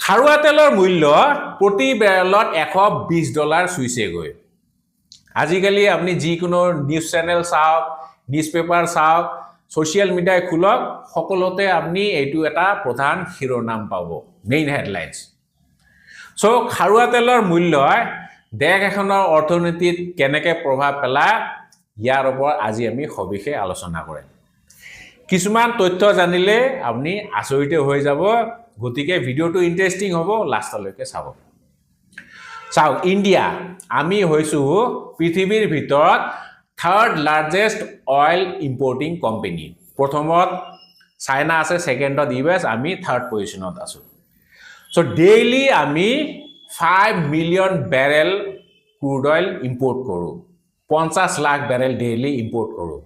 খাৰুৱা তেলৰ মূল্য প্ৰতি বেৰেলত $120 চুইছেগৈ আজিকালি আপুনি যিকোনো নিউজ চেনেল চাওক নিউজ পেপাৰ চাওক সোশ্যাল মিডিয়ায় খুলক সকলোতে আপুনি এইটো এটা প্ৰধান শিৰোনাম পাব মেইন হেডলাইন্স সো খাৰুৱা তেলৰ মূল্যই দেশ এখনৰ অৰ্থনীতিত কেনেকৈ প্ৰভাৱ পেলায় ইয়াৰ ওপৰত আজি আমি সবিশেষ আলোচনা কৰিম কিছুমান তথ্য জানিলে আপুনি আচৰিত হৈ যাব গতিকে ভিডিওটো ইন্টাৰেষ্টিং হ'ব লাষ্টলৈকে চাব চাওক ইন্ডিয়া আমি হৈছো পৃথিৱীৰ ভিতৰত থাৰ্ড লাৰ্জেষ্ট অইল ইম্পৰ্টিং কোম্পানী প্ৰথমত চাইনা আছে সেকেন্ডত ইউএস আমি থাৰ্ড পজিশনত আছো সো ডেইলি আমি 5 million barrel crude oil import কৰো 50 লাখ বেৰেল ডেইলি ইম্পৰ্ট কৰো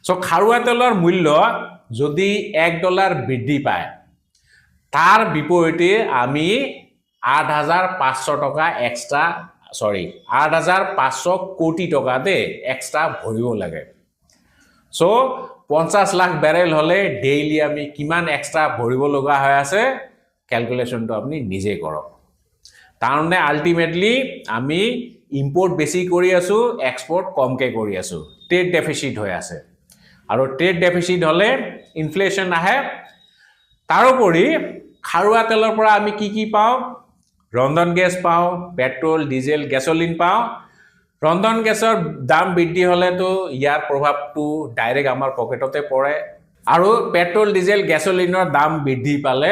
সো খাৰুৱা তেলৰ মূল্য যদি $1 বৃদ্ধি পায় তাৰ বিপৰীতে আমি 8,500 টকা এক্সট্ৰা 8,500 কোটি টকা দে এক্সট্ৰা ভৰিব লাগে সো 50 লাখ বেৰেল হলে ডেইলি আমি কিমান এক্সট্ৰা ভৰিব লগা হৈ আছে ক্যালকুলেশনটো আপনি নিজে কৰক তাৰমানে আলটিমেটলি আমি ইম্পৰ্ট বেছি কৰি আছো এক্সপোৰ্ট কমকে কৰি আছো ট্ৰেড ডেফিসিট হৈ আছে আৰু ট্ৰেড ডেফিসিট হলে ইনফ্লেশন আহে তাৰোপৰি খাৰুৱা তেলৰ পৰা আমি কি পাওঁ ৰন্ধন গেছ পাওঁ পেট্ৰল ডিজেল গ্যাসোলিন পাওঁ ৰন্ধন গেছৰ দাম বৃদ্ধি হলে তো ইয়াৰ প্ৰভাৱটো ডাইৰেক্ট আমাৰ পকেটতে পৰে আৰু পেট্ৰল ডিজেল গ্যাসোলিনৰ দাম বৃদ্ধি পালে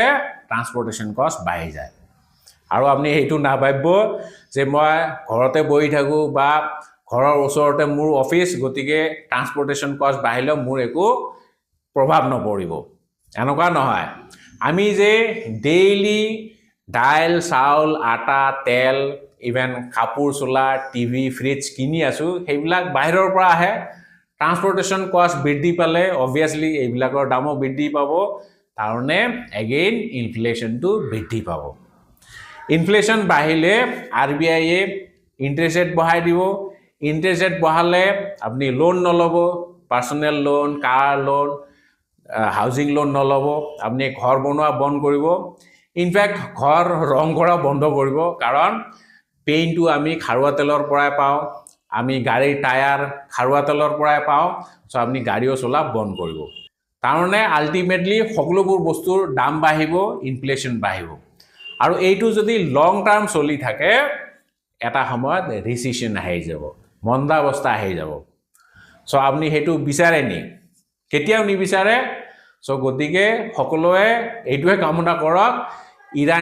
ট্ৰান্সপোৰ্টেশন কষ্ট বাঢ়ি যায় আৰু আপুনি হেতু না ভাবিব যে মই ঘৰতে বহি থাকো বা ঘৰৰ ওচৰতে মোৰ অফিস গতিকে ট্ৰান্সপোৰ্টেশন কষ্ট বাঢ়িলে মোৰ একো প্ৰভাৱ নপৰিব এনেকুৱা নহয় আমি যে ডেইলি ডাইল চাউল আটা তেল ইভেন কাপোৰ চোলা টিভি ফ্ৰিজ কিনি আছো সেইবিলাক বাহিৰৰ পৰা আহে ট্ৰান্সপোৰ্টেশন কষ্ট বৃদ্ধি পালে অবভিয়াসলি এইবিলাকৰ দামো বৃদ্ধি পাব তাৰনে এগেইন ইনফ্লেশনটো বৃদ্ধি পাব ইনফ্লেশন বাঢ়িলে আরবিআই এ ইন্টারেস্ট রেট বঢ়াই দিব ইন্টারেস্ট রেট বঢ়ালে আপনি লোন নলব personal loan car loan housing loan নলব আপনি ঘৰ বনোৱা বন্ধ কৰিব ইনফ্যাক্ট ঘৰ ৰং কৰা বন্ধ কৰিব কাৰণ পেইন্টটো আমি খাৰুৱা তেলৰ পৰাই পাওঁ আমি গাড়ীৰ টায়াৰ খাৰুৱা তেলৰ পৰাই পাওঁ সো আপনি গাড়ীও চলা বন্ধ কৰিব তাৰমানে আলটিমেটলি সকলোবোৰ বস্তুৰ দাম বাঢ়িব ইনফ্লেশন বাঢ়িব আৰু এইটো যদি লং টাৰ্ম চলি থাকে এটা সময়ত ৰিসেশন আহি যাব মন্দাবস্থা আহি যাব সো আপনি হেতু বিচাৰে নি কেতিয়াও নিবিচাৰে সো গতিকে সকলোৱে এইটোৱে কামনা কৰক ইৰাণ